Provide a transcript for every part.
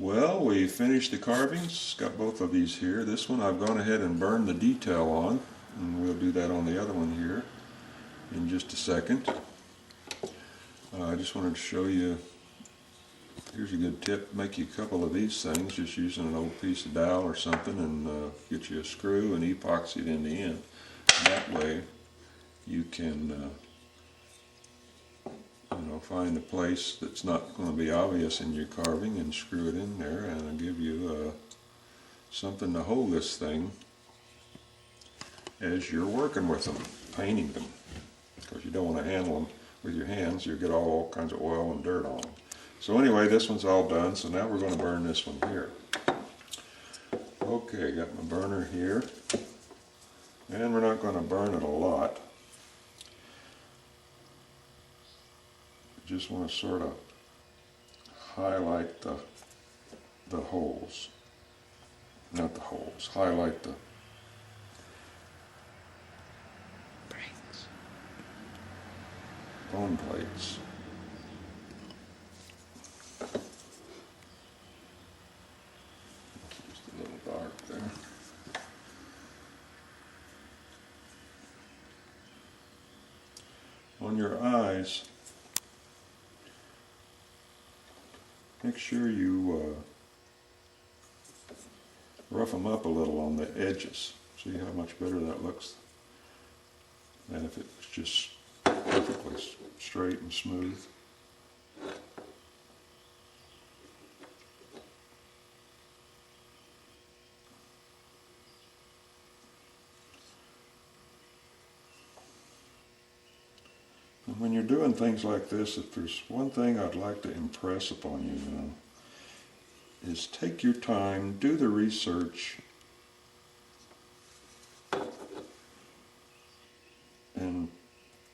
Well, we finished the carvings, got both of these here. This one I've gone ahead and burned the detail on, and we'll do that on the other one here in just a second. I just wanted to show you, here's a good tip, make you a couple of these things just using an old piece of dowel or something, and get you a screw and epoxy it in the end. That way you can find a place that's not going to be obvious in your carving and screw it in there, and it'll give you something to hold this thing as you're working with them, painting them, because you don't want to handle them with your hands. You'll get all kinds of oil and dirt on them. So anyway, this one's all done, so now we're going to burn this one here. Okay, got my burner here, and we're not going to burn it a lot. Just want to sort of highlight the holes, not the holes, highlight the bone plates. Just a little dark there. On your eyes, make sure you rough them up a little on the edges. See how much better that looks than if it was just perfectly straight and smooth. And when you're doing things like this, if there's one thing I'd like to impress upon you, is take your time, do the research, and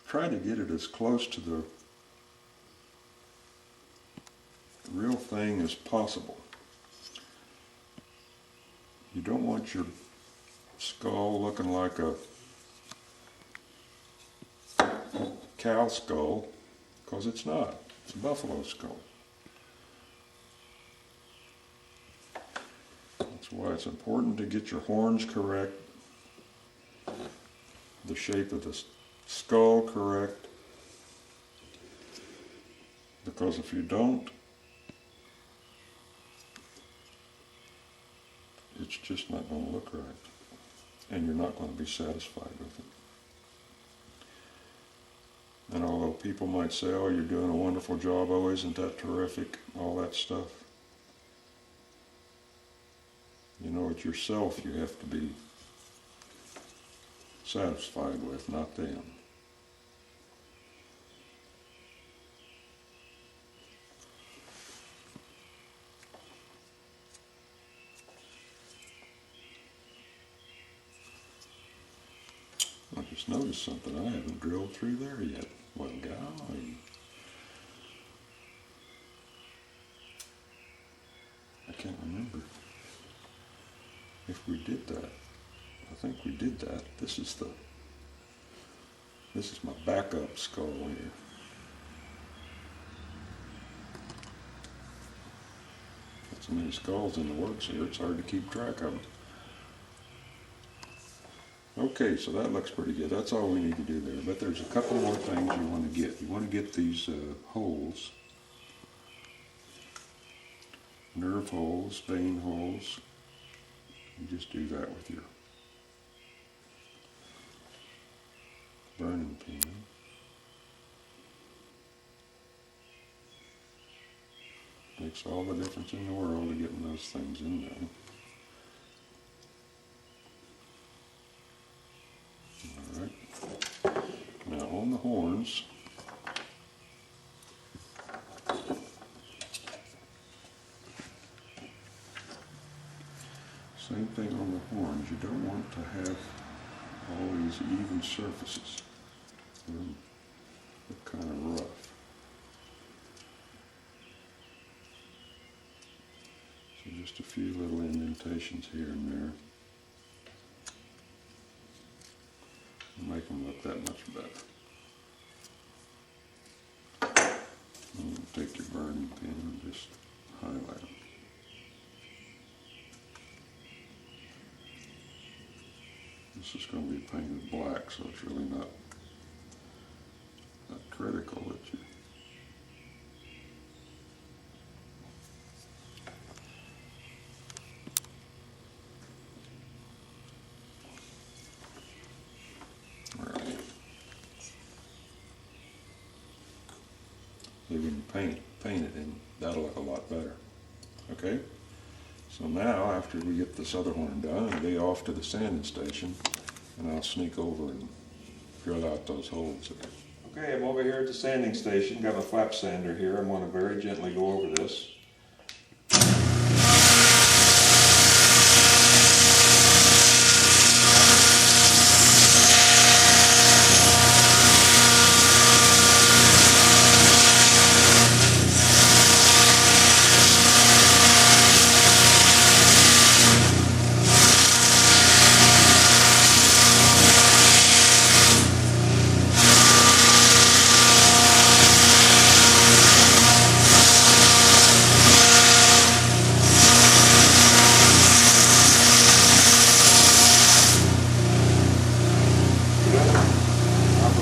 try to get it as close to the real thing as possible. You don't want your skull looking like a cow skull, because it's not. It's a buffalo skull. That's why it's important to get your horns correct, the shape of the skull correct, because if you don't, it's just not going to look right, and you're not going to be satisfied with it. And although people might say, oh, you're doing a wonderful job, oh, isn't that terrific, all that stuff, you know, it's yourself you have to be satisfied with, not them. I just noticed something I haven't drilled through there yet. Well, golly. I can't remember if we did that. I think we did that. This is my backup skull here. Got so many skulls in the works here, it's hard to keep track of them. Okay, so that looks pretty good. That's all we need to do there. But there's a couple more things you want to get. You want to get these holes, nerve holes, vein holes. You just do that with your burning pan. Makes all the difference in the world to getting those things in there. Alright, now on the horns, same thing on the horns. You don't want to have all these even surfaces. They're kind of rough. So just a few little indentations here and there. Make them look that much better. And take your burning pen and just highlight them. This is going to be painted black, so it's really not critical that you. So when you paint it, and that'll look a lot better. Okay? So now, after we get this other horn done, it'll be off to the sanding station, and I'll sneak over and drill out those holes again. Okay, I'm over here at the sanding station. Got my flap sander here. I'm going to very gently go over this.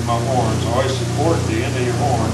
My horns, always support the end of your horn.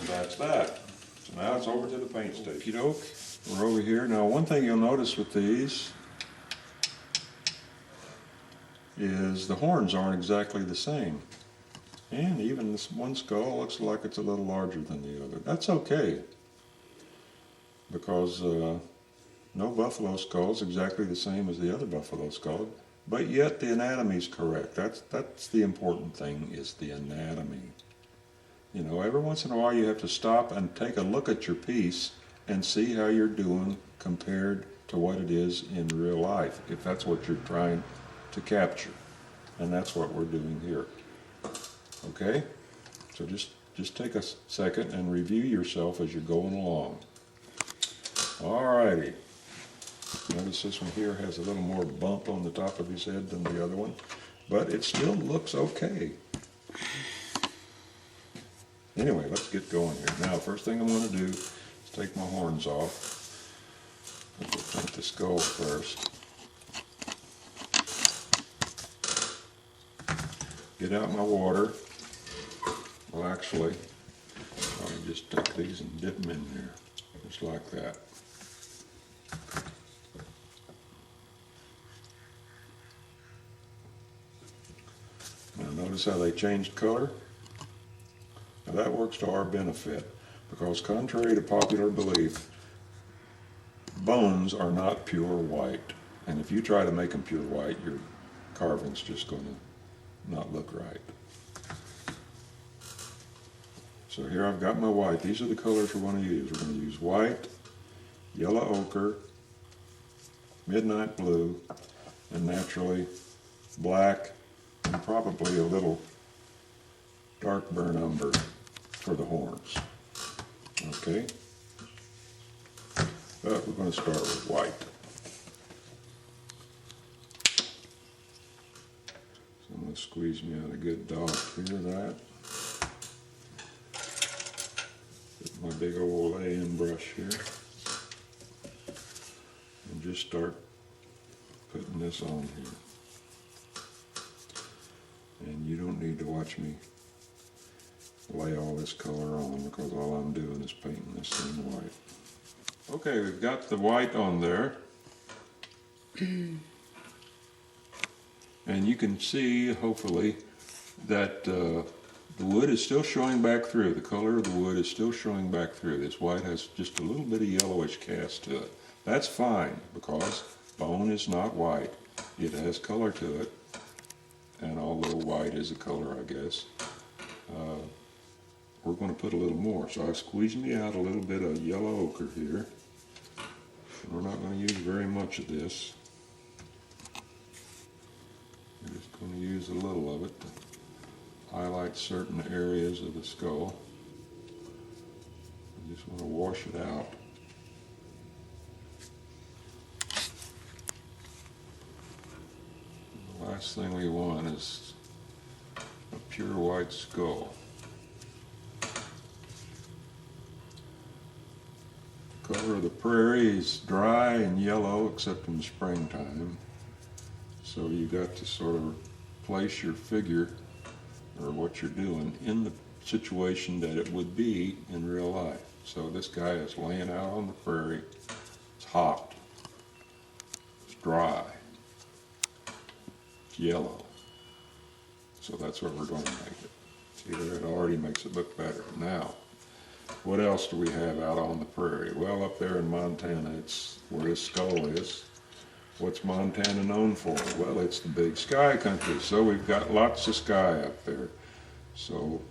That's that. So now it's over to the paint station. We're over here. Now one thing you'll notice with these is the horns aren't exactly the same. And even this one skull looks like it's a little larger than the other. That's okay, because no buffalo skull is exactly the same as the other buffalo skull, but yet the anatomy is correct. That's the important thing, is the anatomy. You know, every once in a while you have to stop and take a look at your piece and see how you're doing compared to what it is in real life, if that's what you're trying to capture. And that's what we're doing here. Okay? So just take a second and review yourself as you're going along. Alrighty. Notice this one here has a little more bump on the top of his head than the other one, but it still looks okay. Anyway, let's get going here. Now, first thing I'm going to do is take my horns off. I'll paint the skull first. Get out my water. Well, actually, I'll just take these and dip them in there, just like that. Now, notice how they changed color? Now that works to our benefit, because contrary to popular belief, bones are not pure white. And if you try to make them pure white, your carving's just going to not look right. So here I've got my white. These are the colors we're going to use. We're going to use white, yellow ochre, midnight blue, and naturally black, and probably a little dark burnt umber for the horns. Okay? But we're going to start with white. So I'm going to squeeze me out a good dot here of that. Get my big old A-N brush here. And just start putting this on here. And you don't need to watch me lay all this color on, because all I'm doing is painting this thing white. Okay, we've got the white on there. And you can see, hopefully, that the wood is still showing back through. The color of the wood is still showing back through. This white has just a little bit of yellowish cast to it. That's fine, because bone is not white. It has color to it. And although white is a color, I guess, we're going to put a little more. So I've squeezed me out a little bit of yellow ochre here. We're not going to use very much of this. We're just going to use a little of it to highlight certain areas of the skull. I just want to wash it out. The last thing we want is a pure white skull. The color of the prairie is dry and yellow except in the springtime. So you got to sort of place your figure or what you're doing in the situation that it would be in real life. So this guy is laying out on the prairie. It's hot. It's dry. It's yellow. So that's what we're going to make it. See there, it already makes it look better. Now, what else do we have out on the prairie? Well, up there in Montana, it's where his skull is. What's Montana known for? Well, it's the big sky country, so we've got lots of sky up there. So,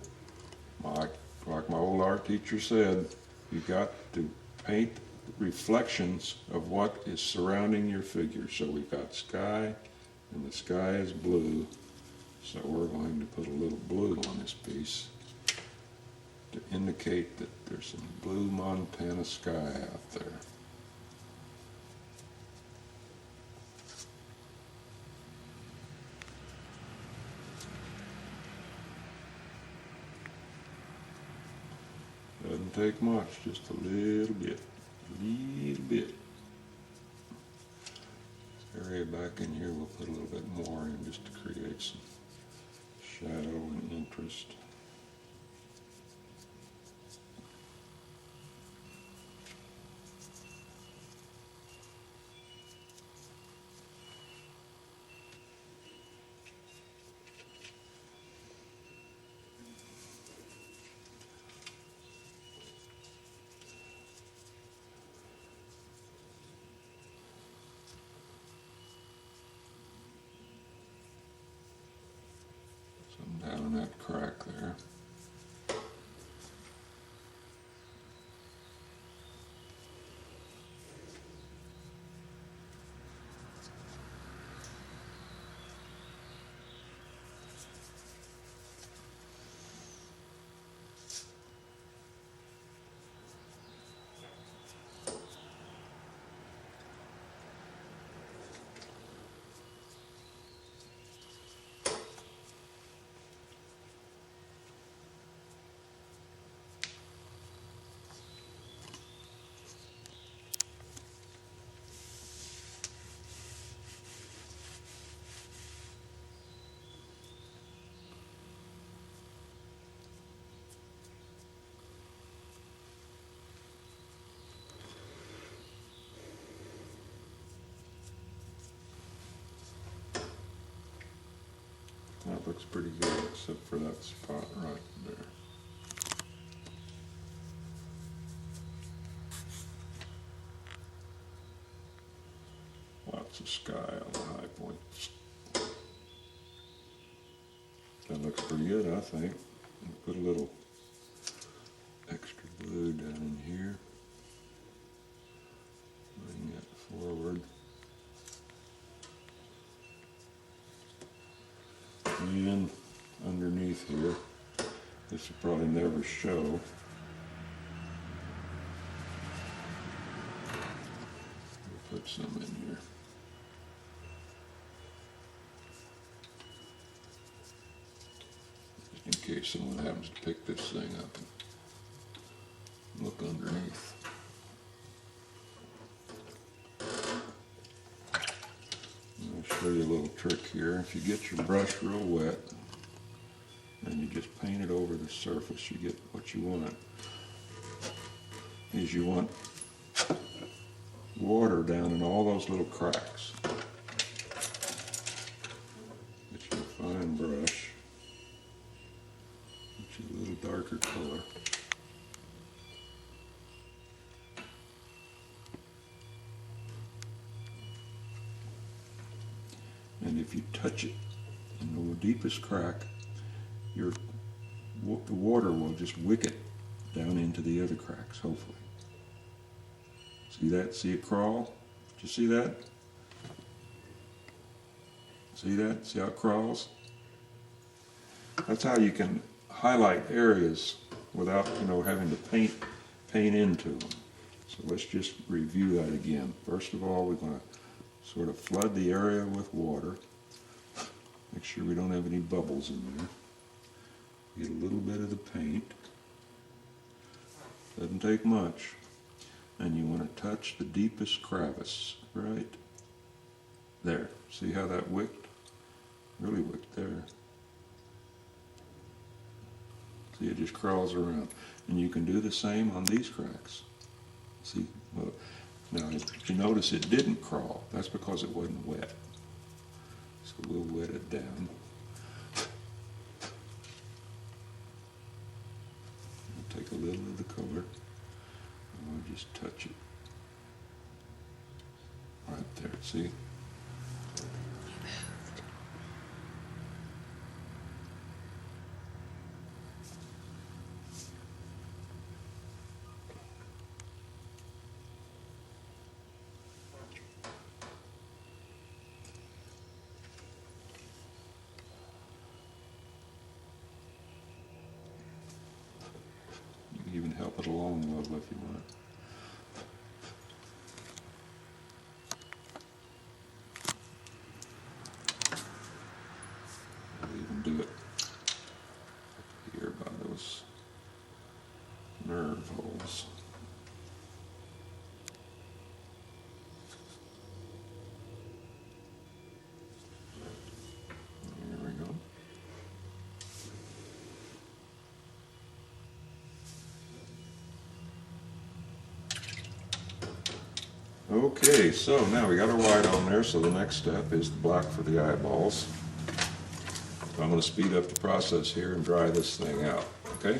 like my old art teacher said, you've got to paint reflections of what is surrounding your figure. So we've got sky, and the sky is blue. So we're going to put a little blue on this piece to indicate that there's some blue Montana sky out there. Doesn't take much, just a little bit, This area back in here, we'll put a little bit more in just to create some shadow and interest. Down in that crack there. That looks pretty good, except for that spot right there. Lots of sky on the high points. That looks pretty good, I think. Put a little extra blue down in here. Bring that forward. And underneath here, this will probably never show. We'll put some in here. Just in case someone happens to pick this thing up and look underneath. I'll show you a little trick here. If you get your brush real wet and you just paint it over the surface, you get what you want. Is you want water down in all those little cracks. Get your fine brush, get you a little darker color. And if you touch it in the deepest crack, your the water will just wick it down into the other cracks, hopefully. See that? See it crawl? Did you see that? See that? See how it crawls? That's how you can highlight areas without, having to paint into them. So let's just review that again. First of all, we're going to sort of flood the area with water. Make sure we don't have any bubbles in there. Get a little bit of the paint. Doesn't take much. And you want to touch the deepest crevice, right there. See how that wicked? Really wicked there. See, it just crawls around. And you can do the same on these cracks. See, well, now if you notice it didn't crawl, that's because it wasn't wet. So we'll wet it down. We'll take a little of the color and we'll just touch it. Right there, see? Even help it along a little if you want. I'll even do it here by those nerve holes. There we go. Okay, so now we got our white on there, so the next step is the black for the eyeballs. I'm going to speed up the process here and dry this thing out, okay?